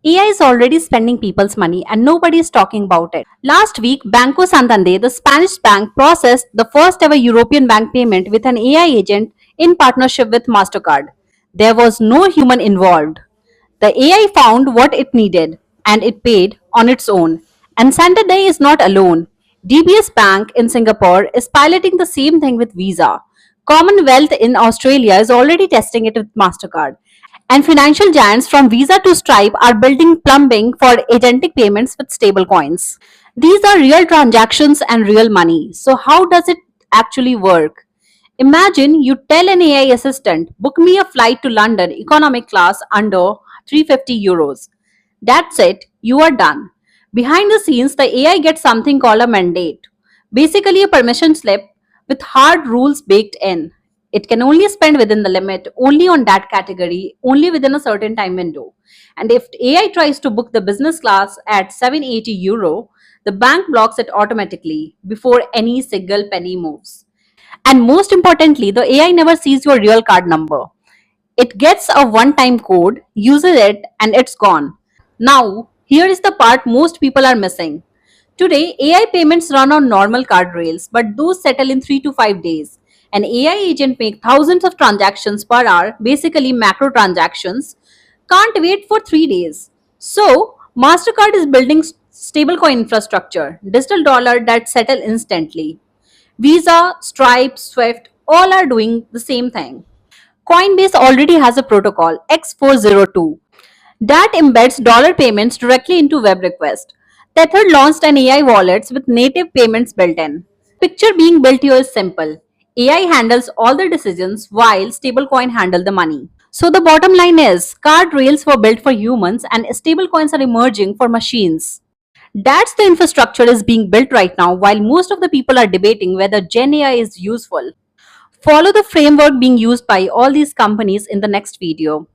AI is already spending people's money and nobody is talking about it. Last week, Banco Santander, the Spanish bank, processed the first ever European bank payment with an AI agent in partnership with MasterCard. There was no human involved. The AI found what it needed and it paid on its own. And Santander is not alone. DBS Bank in Singapore is piloting the same thing with Visa. Commonwealth in Australia is already testing it with MasterCard. And financial giants from Visa to Stripe are building plumbing for agentic payments with stablecoins. These are real transactions and real money. So, how does it actually work? Imagine you tell an AI assistant, book me a flight to London economic class under 350 euros. That's it, you are done. Behind the scenes, the AI gets something called a mandate, basically a permission slip with hard rules baked in. It can only spend within the limit, only on that category, only within a certain time window. And if AI tries to book the business class at 780 euro, the bank blocks it automatically before any single penny moves. And most importantly, the AI never sees your real card number. It gets a one time code, uses it, and it's gone. Now, here is the part most people are missing. Today, AI payments run on normal card rails, but those settle in 3 to 5 days. An AI agent makes thousands of transactions per hour, basically macro transactions, can't wait for 3 days. So, MasterCard is building stablecoin infrastructure, digital dollar that settle instantly. Visa, Stripe, Swift, all are doing the same thing. Coinbase already has a protocol, X402, that embeds dollar payments directly into web requests. Tether launched an AI wallet with native payments built in. Picture being built here is simple. AI handles all the decisions while stablecoin handle the money. So the bottom line is card rails were built for humans and stablecoins are emerging for machines. That's the infrastructure is being built right now while most of the people are debating whether Gen AI is useful. Follow the framework being used by all these companies in the next video.